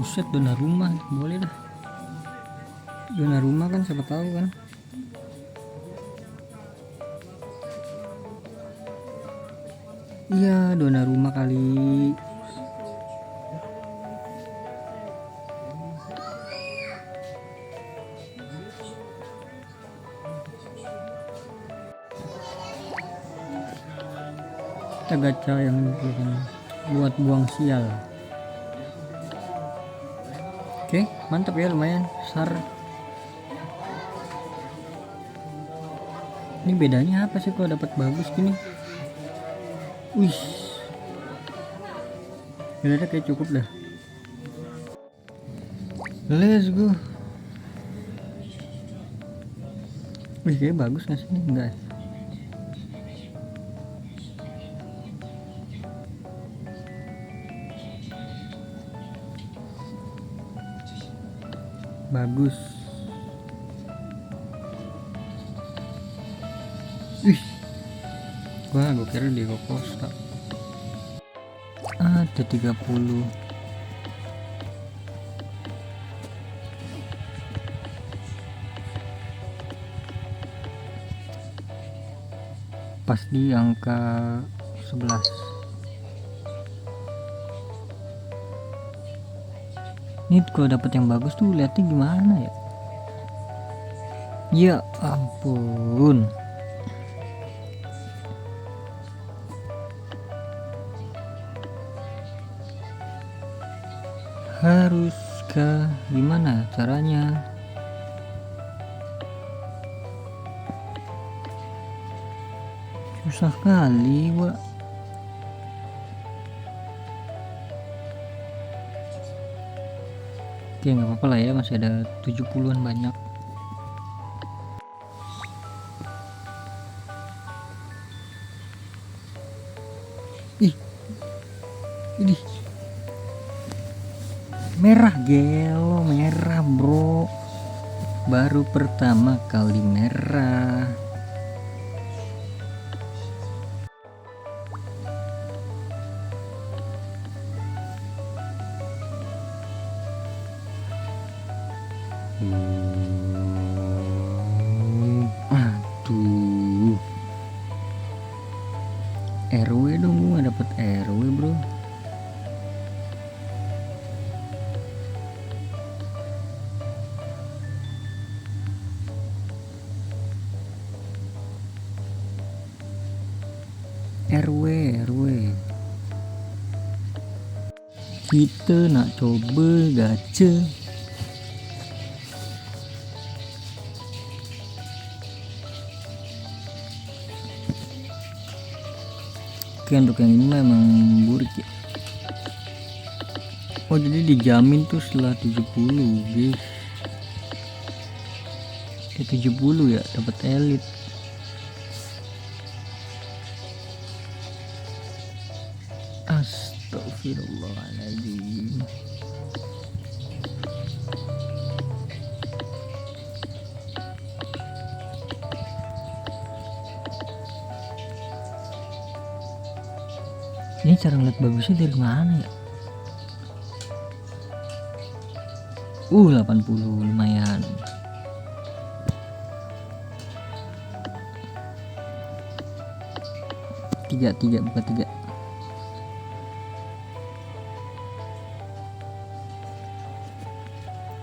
Buset, dona rumah boleh dah. Dona rumah kan siapa tahu kan. Iya, dona rumah kali. Kita gacha yang itu kan buat buang sial. Oke, mantap ya, lumayan besar. Ini bedanya apa sih kalau dapat bagus gini? Wih, udah kayak cukup dah. Let's go. Wih, kayak bagus nggak sih ini? Enggak. Bagus. Wih, wah, gue kira Diego Costa. Ada 30. Pas di angka 11. Ini kalau dapat yang bagus tuh lihatnya gimana ya? Ya ampun. Haruskah gimana caranya? Susah kali, Wak. Oke, nggak apa-apa lah ya, masih ada 70-an banyak. Ih, ini merah, gelo merah bro, baru pertama kali merah. Aduh, RW dong, gue gak dapet RW bro. RW kita nak coba gacha. Oke, untuk yang ini memang burik ya. Oh, jadi dijamin tuh setelah 70 guys. 70 ya dapat elit. Astagfirullahaladzim. Ini cara ngeliat bagusnya dari mana ya? 80 lumayan. Tiga buka 3.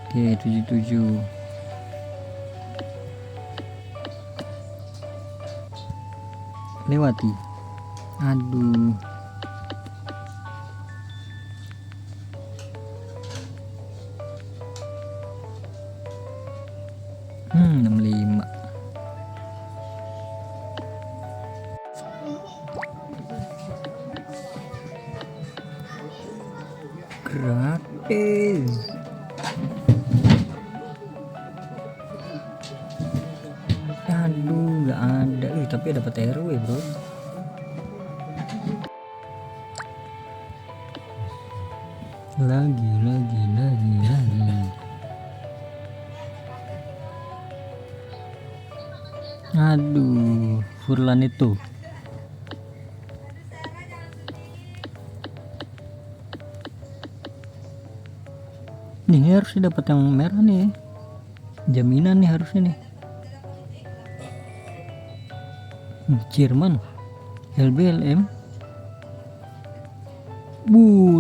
Oke, 77. Lewati. Aduh. Hmm, 65. Gratis. Aduh, nggak ada. Tapi dapat RW bro. Lagi. Aduh, Furlan itu. Nih harusnya dapat yang merah nih. Jaminan nih harusnya nih. Jerman LBLM.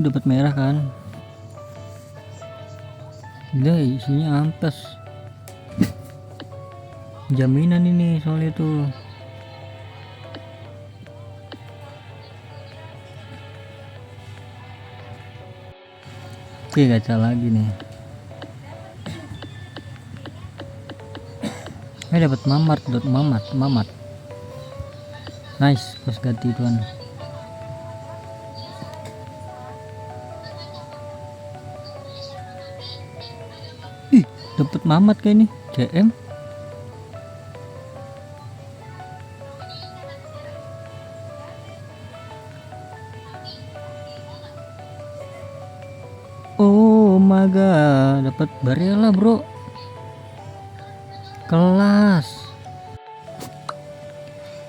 Dapat merah kan. Gila, isinya ampas. Jaminan ini soalnya tuh. Oke, gacha lagi nih. Dapat mamat. Nice, pas ganti tuan. Dapat mamat kayak ini CM. Oh my god, dapat Barella bro, kelas.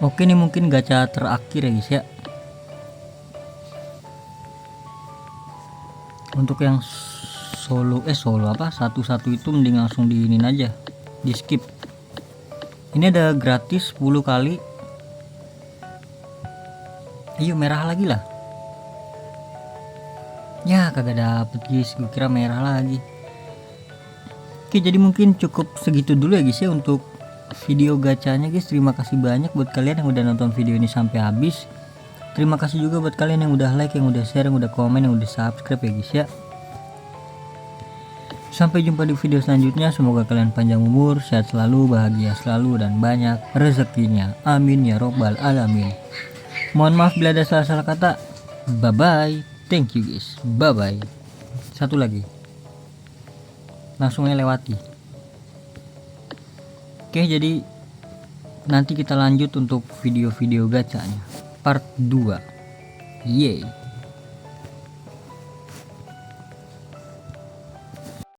Oke, ini mungkin gacha terakhir ya guys ya. Untuk yang solo apa satu-satu itu mending langsung diinin aja, di skip. Ini ada gratis 10 kali. Iya, merah lagi lah. Ya kagak dapet guys, gue kira merah lagi. Oke, jadi mungkin cukup segitu dulu ya guys ya untuk video gacanya guys. Terima kasih banyak buat kalian yang udah nonton video ini sampai habis. Terima kasih juga buat kalian yang udah like, yang udah share, yang udah komen, yang udah subscribe ya guys ya. Sampai jumpa di video selanjutnya. Semoga kalian panjang umur, sehat selalu, bahagia selalu, dan banyak rezekinya. Amin ya robbal alamin. Mohon maaf bila ada salah-salah kata. Bye bye. Thank you guys. Bye bye. Satu lagi. Langsungnya lewati. Oke, jadi nanti kita lanjut untuk video-video gacanya part 2. Yeay.